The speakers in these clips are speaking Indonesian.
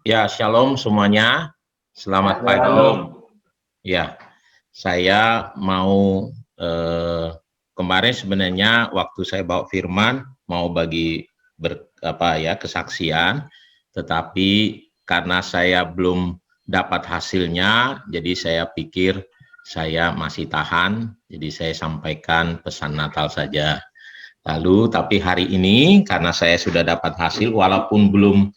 Ya, shalom semuanya. Selamat pagi. Ya, saya mau kemarin sebenarnya waktu saya bawa firman mau bagi kesaksian, tetapi karena saya belum dapat hasilnya, jadi saya pikir saya masih tahan, jadi saya sampaikan pesan Natal saja. Lalu, tapi hari ini karena saya sudah dapat hasil, walaupun belum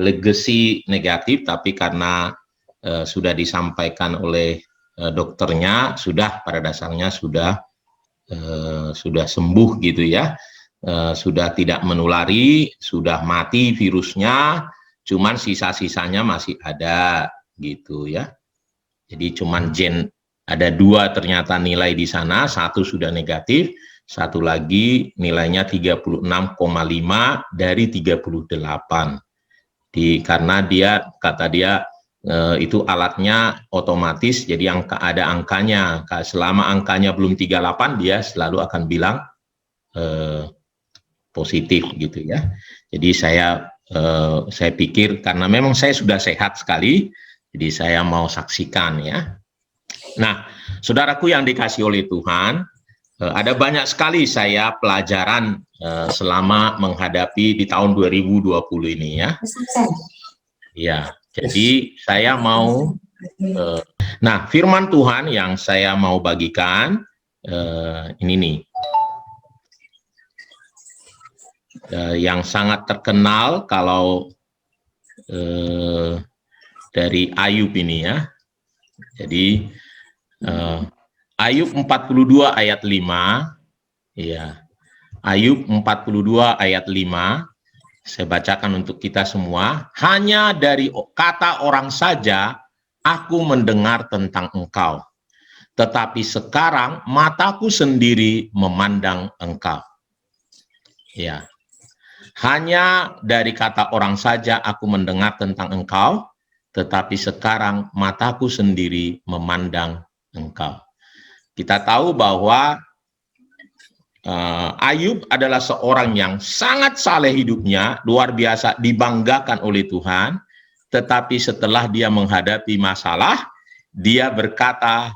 legacy negatif, tapi karena sudah disampaikan oleh dokternya, sudah pada dasarnya sudah sembuh gitu ya, sudah tidak menulari, sudah mati virusnya, cuman sisa-sisanya masih ada gitu ya. Jadi cuman ada 2 ternyata nilai di sana, 1 sudah negatif, 1 lagi nilainya 36,5 dari 38. Karena kata dia itu alatnya otomatis, jadi ada angkanya. Selama angkanya belum 38, dia selalu akan bilang positif gitu ya. Jadi saya pikir karena memang saya sudah sehat sekali, jadi saya mau saksikan ya. Nah, saudaraku yang dikasih oleh Tuhan, ada banyak sekali saya pelajaran selama menghadapi di tahun 2020 ini ya. Ya, jadi saya mau, nah firman Tuhan yang saya mau bagikan ini nih, yang sangat terkenal kalau dari Ayub ini ya. Jadi Ayub 42 ayat 5, ya. Ayub 42 ayat 5, saya bacakan untuk kita semua. Hanya dari kata orang saja aku mendengar tentang engkau, tetapi sekarang mataku sendiri memandang engkau. Ya. Hanya dari kata orang saja aku mendengar tentang engkau, tetapi sekarang mataku sendiri memandang engkau. Kita tahu bahwa Ayub adalah seorang yang sangat saleh hidupnya, luar biasa dibanggakan oleh Tuhan, tetapi setelah dia menghadapi masalah, dia berkata,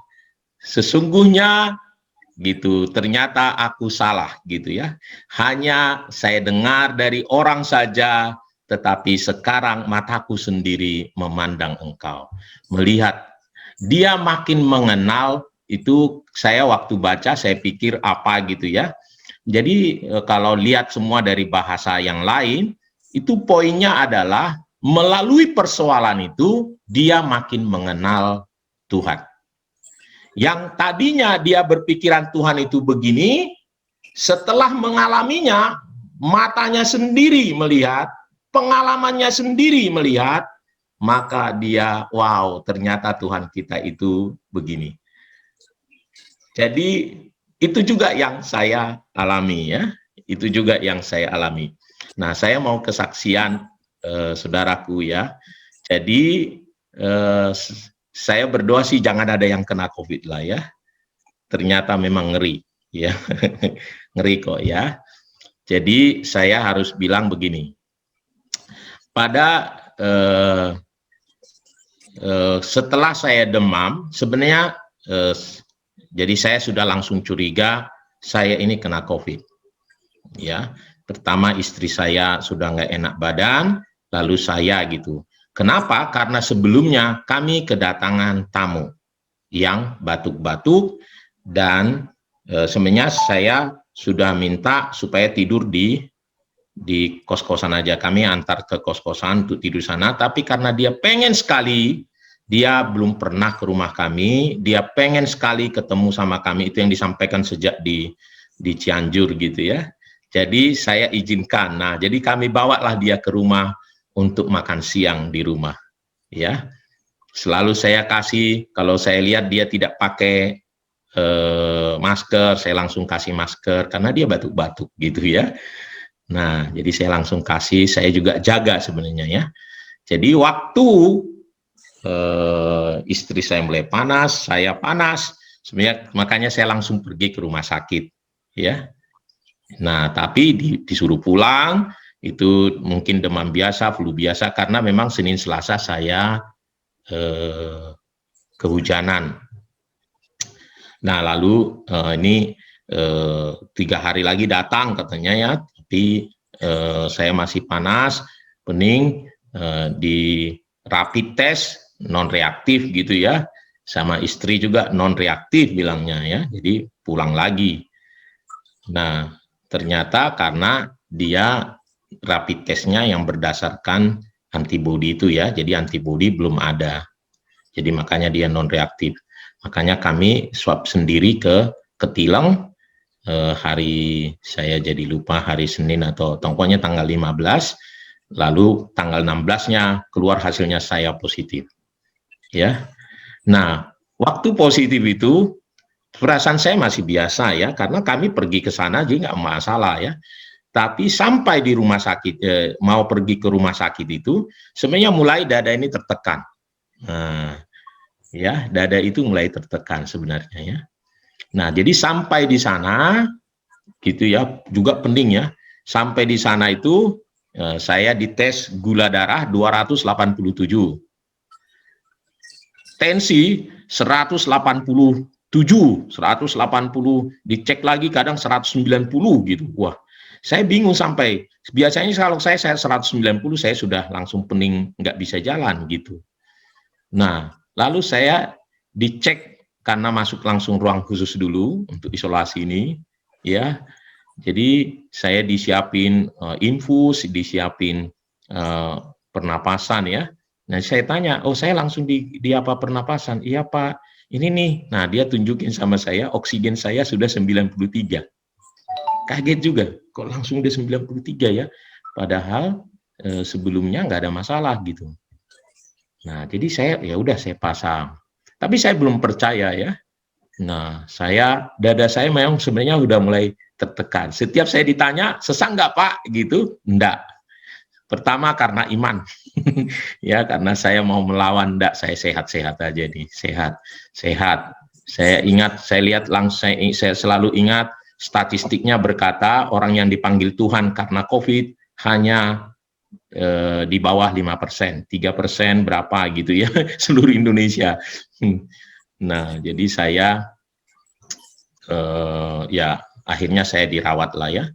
sesungguhnya gitu, ternyata aku salah gitu ya. Hanya saya dengar dari orang saja, tetapi sekarang mataku sendiri memandang engkau. Melihat dia makin mengenal, itu saya waktu baca saya pikir apa gitu ya. Jadi kalau lihat semua dari bahasa yang lain, itu poinnya adalah melalui persoalan itu dia makin mengenal Tuhan. Yang tadinya dia berpikiran Tuhan itu begini, setelah mengalaminya, matanya sendiri melihat, pengalamannya sendiri melihat, maka dia, wow, ternyata Tuhan kita itu begini. Jadi itu juga yang saya alami ya, itu juga yang saya alami. Nah, saya mau kesaksian saudaraku ya. Jadi saya berdoa sih jangan ada yang kena COVID lah ya. Ternyata memang ngeri ya. Ngeri kok ya. Jadi saya harus bilang begini. Pada setelah saya demam, sebenarnya jadi saya sudah langsung curiga saya ini kena COVID. Ya, pertama istri saya sudah nggak enak badan, lalu saya gitu. Kenapa? Karena sebelumnya kami kedatangan tamu yang batuk-batuk dan sebenarnya saya sudah minta supaya tidur di kos-kosan aja. Kami antar ke kos-kosan untuk tidur sana, tapi karena dia pengen sekali, dia belum pernah ke rumah kami, dia pengen sekali ketemu sama kami, itu yang disampaikan sejak di Cianjur gitu ya. Jadi saya izinkan. Nah, jadi kami bawalah dia ke rumah untuk makan siang di rumah. Ya, selalu saya kasih, kalau saya lihat dia tidak pakai masker, saya langsung kasih masker karena dia batuk-batuk gitu ya. Nah, jadi saya langsung kasih, saya juga jaga sebenarnya ya. Jadi waktu istri saya mulai panas, saya panas, sebenarnya makanya saya langsung pergi ke rumah sakit ya. Nah, tapi disuruh pulang, Itu mungkin demam biasa, flu biasa, karena memang Senin Selasa saya kehujanan. Nah, lalu ini 3 hari lagi datang katanya ya, tapi saya masih panas, pening, di rapid test non reaktif gitu ya, sama istri juga non reaktif bilangnya ya, jadi pulang lagi. Nah, ternyata karena dia rapid testnya yang berdasarkan antibodi itu ya, jadi antibodi belum ada, jadi makanya dia non reaktif. Makanya kami swab sendiri ke Ketilang, hari saya jadi lupa hari Senin atau pokoknya tanggal 15, lalu tanggal 16-nya keluar hasilnya saya positif. Ya. Nah, waktu positif itu perasaan saya masih biasa ya, karena kami pergi ke sana jadi nggak masalah ya. Tapi sampai di rumah sakit, mau pergi ke rumah sakit itu, sebenarnya mulai dada ini tertekan. Nah, ya, dada itu mulai tertekan sebenarnya ya. Nah, jadi sampai di sana gitu ya, juga penting ya. Sampai di sana itu saya dites gula darah 287. Tensi 187, 180, dicek lagi kadang 190 gitu. Wah, saya bingung sampai. Biasanya kalau saya 190 saya sudah langsung pening, nggak bisa jalan gitu. Nah, lalu saya dicek karena masuk langsung ruang khusus dulu untuk isolasi ini, ya. Jadi saya disiapin infus, disiapin pernapasan ya. Nah, saya tanya, oh saya langsung di apa pernapasan? Iya Pak, ini nih. Nah, dia tunjukin sama saya, oksigen saya sudah 93. Kaget juga, kok langsung udah 93 ya? Padahal sebelumnya nggak ada masalah gitu. Nah, jadi saya ya udah saya pasang. Tapi saya belum percaya ya. Nah, dada saya memang sebenarnya udah mulai tertekan. Setiap saya ditanya, sesak nggak Pak? Gitu, enggak. Pertama karena iman, ya karena saya mau melawan, enggak, saya sehat-sehat aja nih, sehat. Saya ingat, saya lihat langsung, saya selalu ingat statistiknya berkata orang yang dipanggil Tuhan karena COVID hanya di bawah 5%, 3% berapa gitu ya, seluruh Indonesia. Nah, jadi saya ya akhirnya saya dirawat lah ya.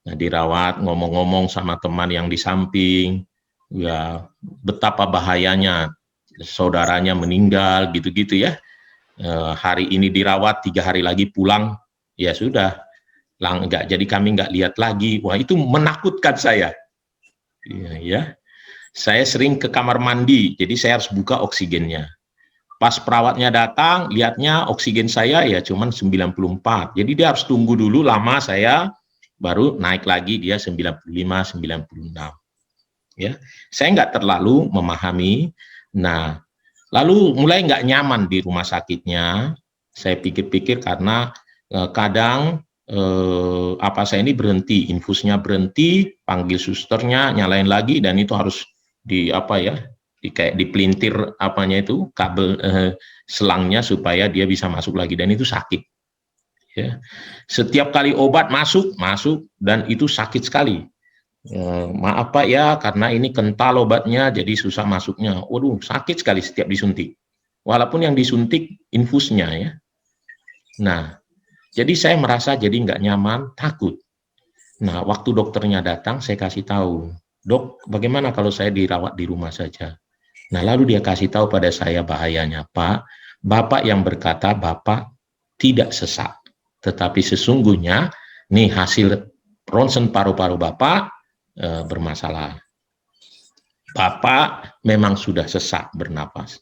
Nah, dirawat, ngomong-ngomong sama teman yang di samping, ya betapa bahayanya saudaranya meninggal gitu-gitu ya. Hari ini dirawat, 3 hari lagi pulang, ya sudah, nggak, jadi kami nggak lihat lagi. Wah, itu menakutkan saya. Ya, saya sering ke kamar mandi, jadi saya harus buka oksigennya. Pas perawatnya datang, lihatnya oksigen saya ya cuman 94. Jadi dia harus tunggu dulu lama, saya baru naik lagi dia 95, 96. Ya, saya nggak terlalu memahami. Nah, lalu mulai nggak nyaman di rumah sakitnya. Saya pikir-pikir karena kadang saya ini berhenti, infusnya berhenti, panggil susternya, nyalain lagi, dan itu harus kayak dipelintir apanya itu kabel selangnya supaya dia bisa masuk lagi, dan itu sakit. Ya. Setiap kali obat masuk dan itu sakit sekali. Maaf Pak ya, karena ini kental obatnya, jadi susah masuknya. Waduh, sakit sekali setiap disuntik. Walaupun yang disuntik infusnya ya. Nah, jadi saya merasa jadi nggak nyaman, takut. Nah, waktu dokternya datang, saya kasih tahu, Dok, bagaimana kalau saya dirawat di rumah saja? Nah, lalu dia kasih tahu pada saya bahayanya, Pak, Bapak yang berkata Bapak tidak sesak, tetapi sesungguhnya nih hasil ronsen paru-paru Bapak bermasalah. Bapak memang sudah sesak bernapas.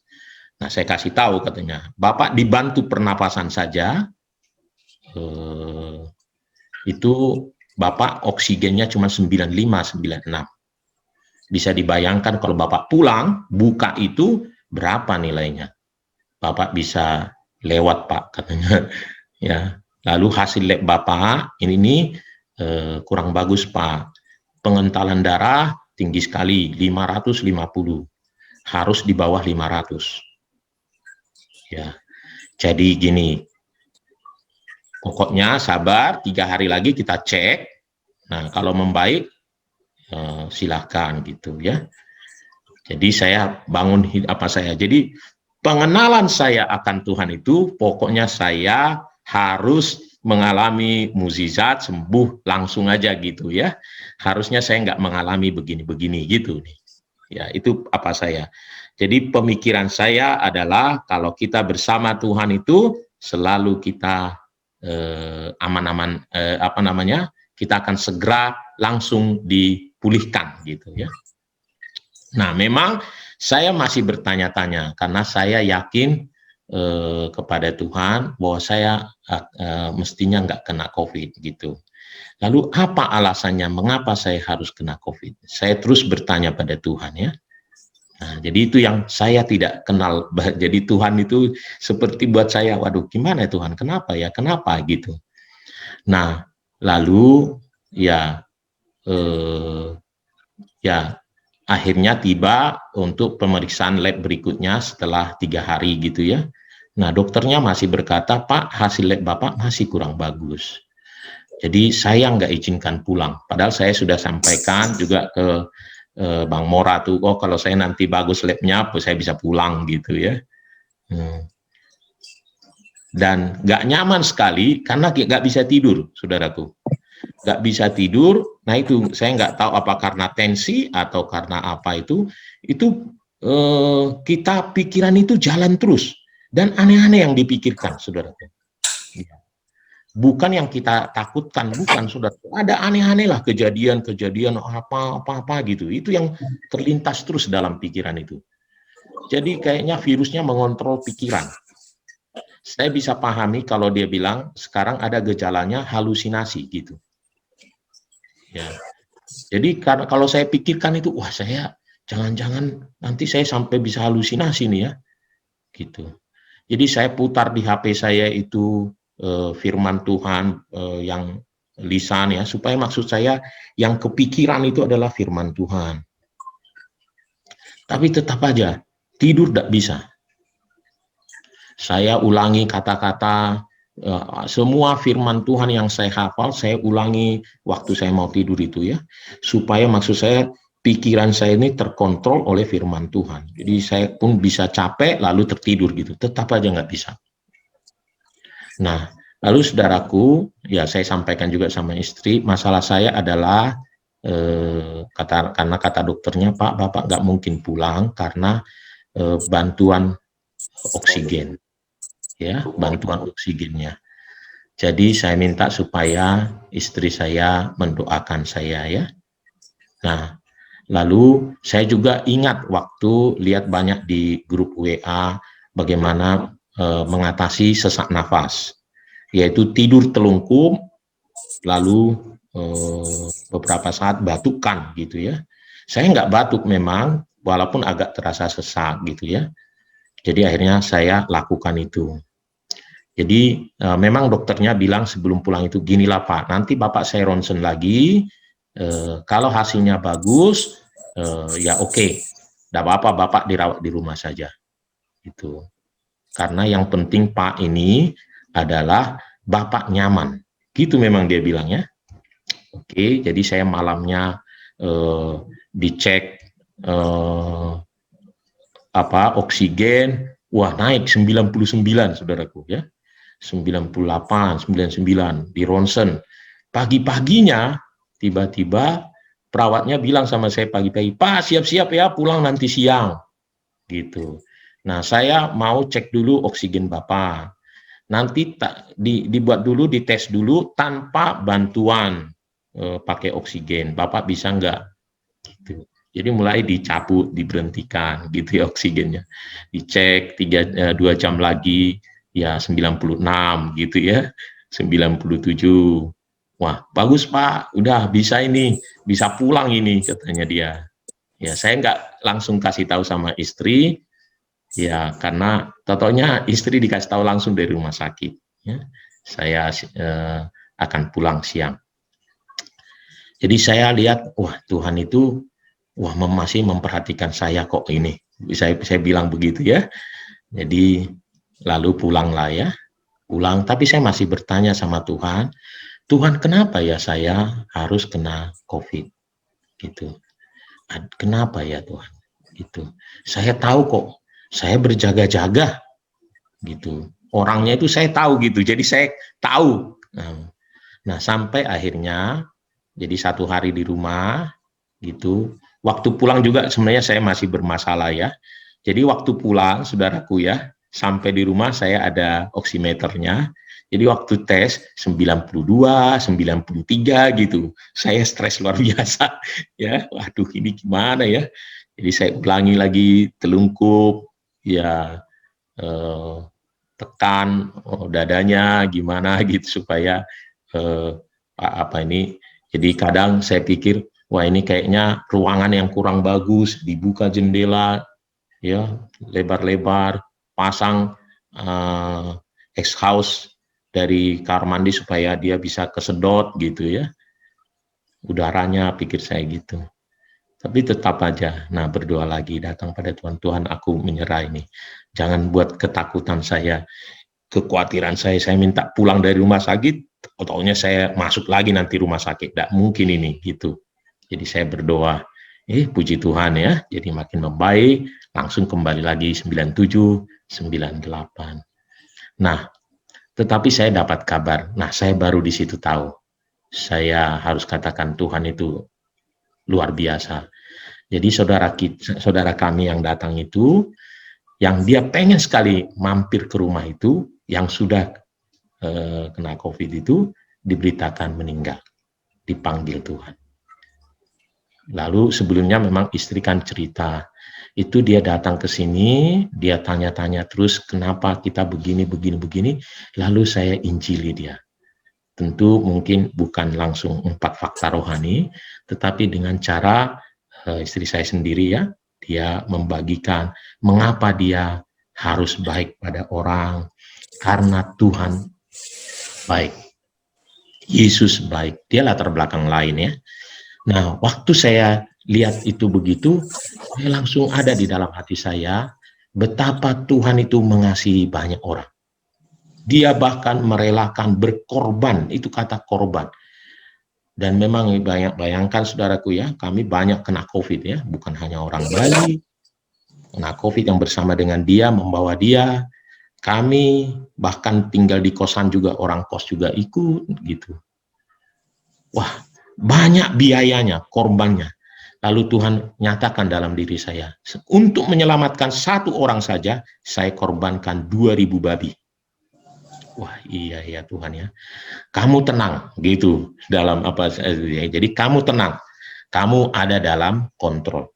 Nah, saya kasih tahu katanya, Bapak dibantu pernapasan saja, itu Bapak oksigennya cuma 95, 96. Bisa dibayangkan kalau Bapak pulang, buka itu berapa nilainya. Bapak bisa lewat Pak, katanya. Ya, lalu hasil lab Bapak ini kurang bagus Pak. Pengentalan darah tinggi sekali, 550. Harus di bawah 500. Ya. Jadi gini, pokoknya sabar, 3 hari lagi kita cek. Nah, kalau membaik, silakan gitu ya. Jadi saya bangun jadi pengenalan saya akan Tuhan itu pokoknya saya harus mengalami mukjizat sembuh langsung aja gitu ya. Harusnya saya nggak mengalami begini-begini gitu nih. Ya, itu apa saya. Jadi pemikiran saya adalah kalau kita bersama Tuhan itu selalu kita aman-aman kita akan segera langsung dipulihkan gitu ya. Nah, memang saya masih bertanya-tanya karena saya yakin kepada Tuhan bahwa saya mestinya nggak kena COVID gitu. Lalu apa alasannya mengapa saya harus kena COVID? Saya terus bertanya pada Tuhan ya. Nah, jadi itu yang saya tidak kenal. Jadi Tuhan itu seperti buat saya, waduh gimana Tuhan, kenapa ya, kenapa gitu. Nah, lalu ya akhirnya tiba untuk pemeriksaan lab berikutnya setelah 3 hari gitu ya. Nah, dokternya masih berkata, Pak, hasil lab Bapak masih kurang bagus. Jadi saya nggak izinkan pulang. Padahal saya sudah sampaikan juga ke Bang Mora tuh, oh kalau saya nanti bagus labnya, saya bisa pulang gitu ya. Dan nggak nyaman sekali karena nggak bisa tidur, saudaraku. Nggak bisa tidur, nah itu saya nggak tahu apa karena tensi atau karena apa itu kita pikiran itu jalan terus dan aneh-aneh yang dipikirkan, saudaraku. Bukan yang kita takutkan, bukan, saudara. Ada aneh-aneh lah kejadian-kejadian apa gitu. Itu yang terlintas terus dalam pikiran itu. Jadi kayaknya virusnya mengontrol pikiran. Saya bisa pahami kalau dia bilang sekarang ada gejalanya halusinasi gitu. Ya. Jadi kalau saya pikirkan itu, wah saya jangan-jangan nanti saya sampai bisa halusinasi nih ya. Gitu. Jadi saya putar di HP saya itu firman Tuhan yang lisan ya, supaya maksud saya yang kepikiran itu adalah firman Tuhan. Tapi tetap aja tidur tidak bisa. Saya ulangi kata-kata semua firman Tuhan yang saya hafal, saya ulangi waktu saya mau tidur itu ya, supaya maksud saya pikiran saya ini terkontrol oleh firman Tuhan. Jadi saya pun bisa capek lalu tertidur gitu, tetap aja nggak bisa. Nah, lalu saudaraku, ya saya sampaikan juga sama istri, masalah saya adalah karena kata dokternya, Pak, Bapak nggak mungkin pulang karena bantuan oksigen, ya, bantuan oksigennya. Jadi saya minta supaya istri saya mendoakan saya ya. Nah, lalu saya juga ingat waktu lihat banyak di grup WA bagaimana mengatasi sesak nafas, yaitu tidur telungkup, lalu beberapa saat batukan gitu ya. Saya nggak batuk memang, walaupun agak terasa sesak gitu ya. Jadi akhirnya saya lakukan itu. Jadi memang dokternya bilang sebelum pulang itu, ginilah Pak, nanti Bapak saya ronsen lagi, kalau hasilnya bagus, ya oke, tidak apa-apa Bapak dirawat di rumah saja. Gitu. Karena yang penting Pak ini adalah Bapak nyaman. Gitu memang dia bilangnya. Oke, jadi saya malamnya dicek oksigen, wah naik 99 saudaraku ya. 98, 99 di ronsen. Pagi-paginya tiba-tiba perawatnya bilang sama saya pagi-pagi, Pak siap-siap ya pulang nanti siang. Gitu. Nah saya mau cek dulu oksigen Bapak. Nanti dibuat dulu, dites dulu tanpa bantuan pakai oksigen. Bapak bisa enggak? Gitu. Jadi mulai dicabut, diberhentikan gitu ya oksigennya. Dicek 2 jam lagi, ya 96 gitu ya, 97. Wah bagus Pak, udah bisa ini, bisa pulang ini katanya dia. Ya saya nggak langsung kasih tahu sama istri, ya karena totonya istri dikasih tahu langsung dari rumah sakit. Ya. Saya akan pulang siang. Jadi saya lihat, wah Tuhan itu, wah masih memperhatikan saya kok ini. Saya bilang begitu ya. Jadi lalu pulanglah ya, pulang. Tapi saya masih bertanya sama Tuhan, Tuhan kenapa ya saya harus kena COVID? gitu. Kenapa ya Tuhan? Gitu. Saya tahu kok, saya berjaga-jaga gitu. Orangnya itu saya tahu gitu, jadi saya tahu. Nah, sampai akhirnya jadi satu hari di rumah gitu. Waktu pulang juga sebenarnya saya masih bermasalah ya. Jadi waktu pulang, saudaraku ya, sampai di rumah saya ada oximeternya. Jadi waktu tes 92, 93 gitu. Saya stres luar biasa ya. Waduh, ini gimana ya? Jadi saya ulangi lagi, telungkup ya, tekan dadanya gimana gitu supaya apa ini. Jadi kadang saya pikir, wah ini kayaknya ruangan yang kurang bagus, dibuka jendela ya lebar-lebar, pasang exhaust dari kamar mandi supaya dia bisa kesedot gitu ya udaranya, pikir saya gitu. Tapi tetap aja, nah berdoa lagi, datang pada Tuhan, Tuhan aku menyerah ini. Jangan buat ketakutan saya, kekhawatiran saya minta pulang dari rumah sakit, taunya saya masuk lagi nanti rumah sakit. Tidak mungkin ini gitu. Jadi saya berdoa, puji Tuhan ya, jadi makin membaik, langsung kembali lagi 97, 98. Nah, tetapi saya dapat kabar, nah saya baru di situ tahu, saya harus katakan Tuhan itu luar biasa. Jadi saudara kami yang datang itu, yang dia pengen sekali mampir ke rumah itu, yang sudah kena COVID itu, diberitakan meninggal, dipanggil Tuhan. Lalu sebelumnya memang istri kan cerita, itu dia datang ke sini, dia tanya-tanya terus kenapa kita begini, lalu saya injili dia. Tentu mungkin bukan langsung 4 fakta rohani, tetapi dengan cara istri saya sendiri ya, dia membagikan mengapa dia harus baik pada orang, karena Tuhan baik, Yesus baik, dia latar belakang lain ya. Nah, waktu saya lihat itu begitu, saya langsung ada di dalam hati saya, betapa Tuhan itu mengasihi banyak orang. Dia bahkan merelakan berkorban, itu kata korban. Dan memang bayangkan saudaraku ya, kami banyak kena COVID ya, bukan hanya orang Bali, kena COVID yang bersama dengan dia, membawa dia, kami bahkan tinggal di kosan juga, orang kos juga ikut gitu. Wah, banyak biayanya, korbannya. Lalu Tuhan nyatakan dalam diri saya, untuk menyelamatkan satu orang saja, saya korbankan 2000 babi. Wah, iya ya Tuhan ya. Kamu tenang gitu dalam apa, jadi kamu tenang. Kamu ada dalam kontrol.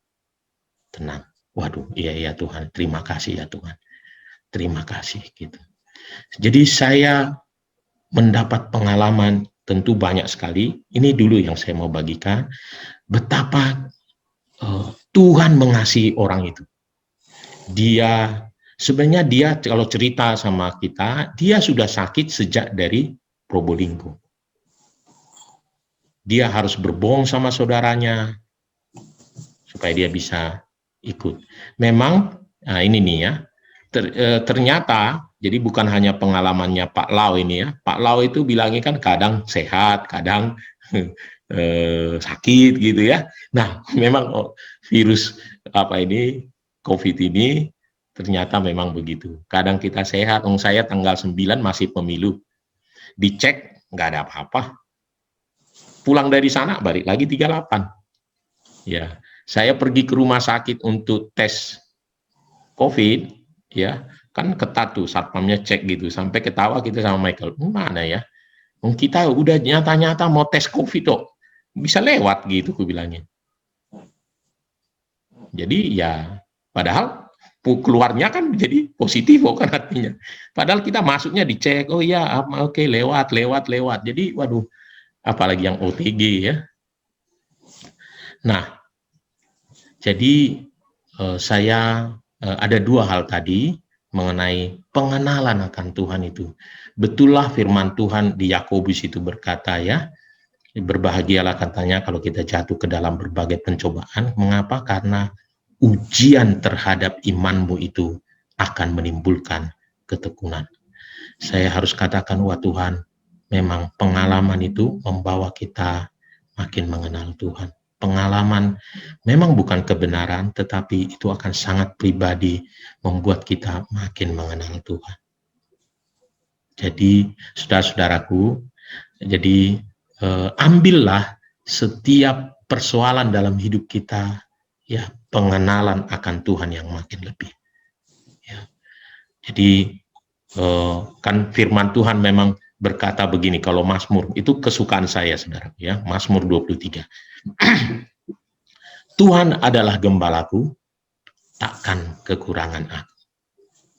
Tenang. Waduh, iya ya Tuhan, terima kasih ya Tuhan. Terima kasih gitu. Jadi saya mendapat pengalaman tentu banyak sekali. Ini dulu yang saya mau bagikan, betapa Tuhan mengasihi orang itu. Dia sebenarnya dia kalau cerita sama kita, dia sudah sakit sejak dari Probolinggo. Dia harus berbohong sama saudaranya supaya dia bisa ikut. Memang nah ini nih ya, ternyata jadi bukan hanya pengalamannya Pak Lau ini ya. Pak Lau itu bilangnya kan kadang sehat, kadang sakit gitu ya. Nah, memang virus apa ini, COVID ini ternyata memang begitu. Kadang kita sehat, saya tanggal 9 masih pemilu. Dicek nggak ada apa-apa. Pulang dari sana balik lagi 38. Ya, saya pergi ke rumah sakit untuk tes COVID, ya kan ketat tuh satpamnya cek gitu, sampai ketawa kita sama Michael, mana ya, kita udah nyata-nyata mau tes COVID kok, bisa lewat gitu, aku bilangnya. Jadi ya, padahal keluarnya kan jadi positif kok kan artinya. Padahal kita masuknya dicek, oh iya, oke, lewat. Jadi waduh, apalagi yang OTG ya. Nah, jadi saya ada dua hal tadi mengenai pengenalan akan Tuhan itu. Betullah firman Tuhan di Yakobus itu berkata ya, berbahagialah katanya kalau kita jatuh ke dalam berbagai pencobaan. Mengapa? Karena ujian terhadap imanmu itu akan menimbulkan ketekunan. Saya harus katakan, wah Tuhan, memang pengalaman itu membawa kita makin mengenal Tuhan. pengalaman memang bukan kebenaran, tetapi itu akan sangat pribadi, membuat kita makin mengenal Tuhan. Jadi, saudara-saudaraku, jadi ambillah setiap persoalan dalam hidup kita, ya, pengenalan akan Tuhan yang makin lebih. Ya. Jadi kan firman Tuhan memang berkata begini, kalau Mazmur, itu kesukaan saya, saudara, ya, Mazmur 23. Tuhan adalah gembalaku, takkan kekurangan aku.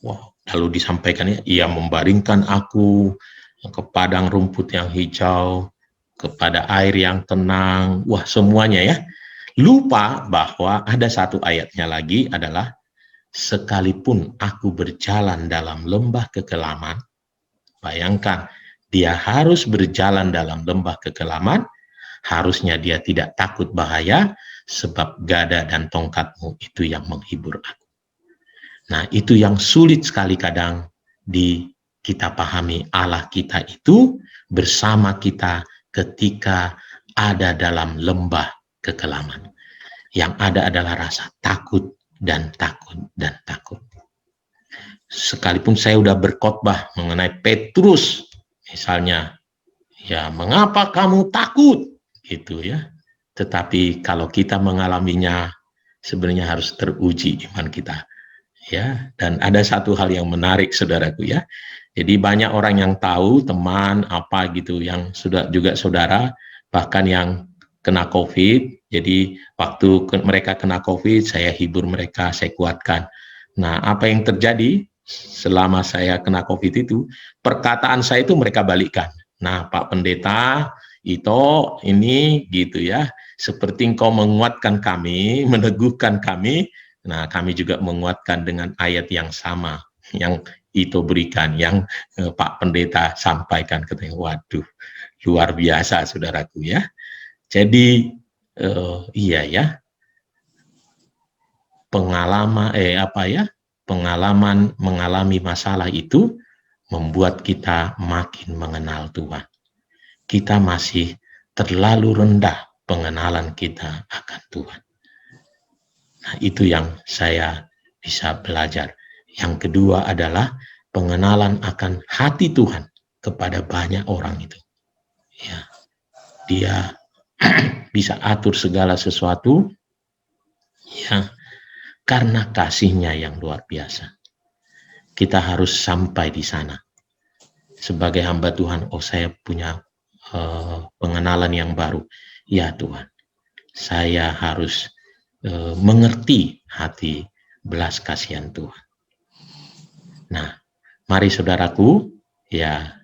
Wow. Lalu disampaikannya, ia membaringkan aku ke padang rumput yang hijau, kepada air yang tenang. Wah, semuanya ya. Lupa bahwa ada satu ayatnya lagi adalah, sekalipun aku berjalan dalam lembah kekelaman, bayangkan, dia harus berjalan dalam lembah kekelaman, harusnya dia tidak takut bahaya, sebab gada dan tongkatmu itu yang menghibur aku. Nah, itu yang sulit sekali kadang kita pahami, Allah kita itu bersama kita ketika ada dalam lembah kekelaman. Yang ada adalah rasa takut dan takut dan takut. Sekalipun saya sudah berkhotbah mengenai Petrus, misalnya, ya, mengapa kamu takut? Gitu ya. Tetapi kalau kita mengalaminya, sebenarnya harus teruji iman kita. Ya, dan ada satu hal yang menarik, saudaraku, ya. Jadi banyak orang yang tahu, teman apa gitu, yang sudah juga saudara, bahkan yang kena COVID. Jadi waktu mereka kena COVID, saya hibur mereka, saya kuatkan. Nah, apa yang terjadi selama saya kena COVID itu, perkataan saya itu mereka balikkan. Nah, Pak Pendeta, itu ini gitu ya, seperti engkau menguatkan kami, meneguhkan kami. Nah, kami juga menguatkan dengan ayat yang sama yang itu berikan, yang Pak Pendeta sampaikan. Waduh, luar biasa, saudaraku, ya. Jadi iya ya, pengalaman mengalami masalah itu membuat kita makin mengenal Tuhan. Kita masih terlalu rendah pengenalan kita akan Tuhan. Nah, itu yang saya bisa belajar. Yang kedua adalah pengenalan akan hati Tuhan kepada banyak orang itu. Ya, dia bisa atur segala sesuatu, ya, karena kasihnya yang luar biasa. Kita harus sampai di sana. Sebagai hamba Tuhan, saya punya pengenalan yang baru. Ya Tuhan, saya harus mengerti hati belas kasihan Tuhan. Nah, mari saudaraku, ya,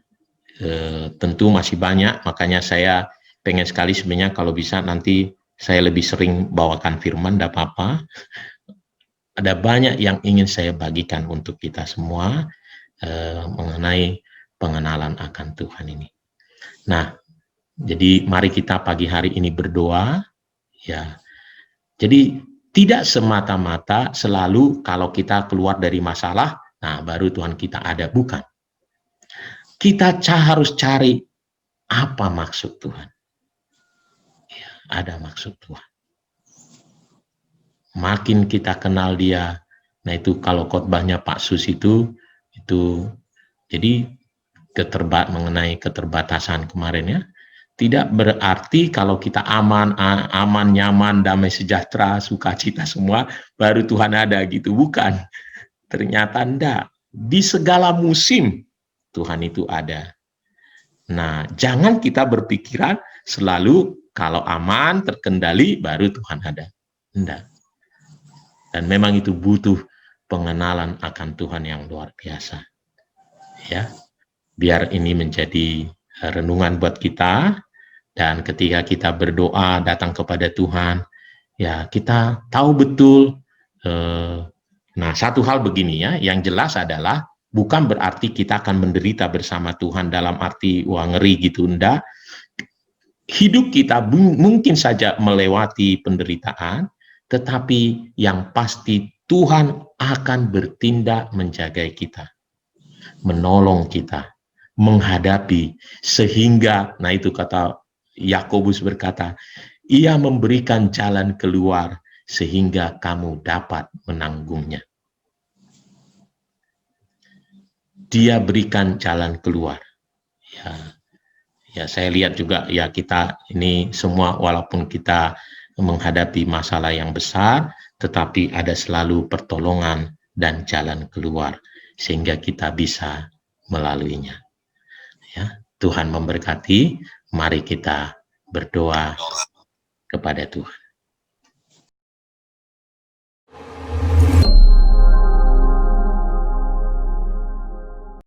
tentu masih banyak, makanya saya pengen sekali sebenarnya kalau bisa nanti saya lebih sering bawakan firman, tidak apa-apa. Ada banyak yang ingin saya bagikan untuk kita semua mengenai pengenalan akan Tuhan ini. Nah, jadi mari kita pagi hari ini berdoa, ya. Jadi tidak semata-mata selalu kalau kita keluar dari masalah, nah baru Tuhan kita ada, bukan. Kita harus cari apa maksud Tuhan. Ya, ada maksud Tuhan. Makin kita kenal dia, nah itu kalau khotbahnya Pak Sus itu jadi mengenai keterbatasan kemarin, ya. Tidak berarti kalau kita aman, nyaman, damai sejahtera, sukacita semua, baru Tuhan ada gitu. Bukan. Ternyata enggak. Di segala musim Tuhan itu ada. Nah, jangan kita berpikiran selalu kalau aman, terkendali, baru Tuhan ada. Enggak. Dan memang itu butuh pengenalan akan Tuhan yang luar biasa. Ya. Biar ini menjadi renungan buat kita. Dan ketika kita berdoa datang kepada Tuhan, ya kita tahu betul. Nah, satu hal begini ya, yang jelas adalah bukan berarti kita akan menderita bersama Tuhan dalam arti wah ngeri gitu, enggak. Hidup kita mungkin saja melewati penderitaan, tetapi yang pasti Tuhan akan bertindak menjaga kita, menolong kita, menghadapi, sehingga, nah itu kata Yakobus berkata, Ia memberikan jalan keluar sehingga kamu dapat menanggungnya. Dia berikan jalan keluar. Ya, saya lihat juga ya, kita ini semua walaupun kita menghadapi masalah yang besar, tetapi ada selalu pertolongan dan jalan keluar sehingga kita bisa melaluinya. Ya, Tuhan memberkati. Mari kita berdoa kepada Tuhan.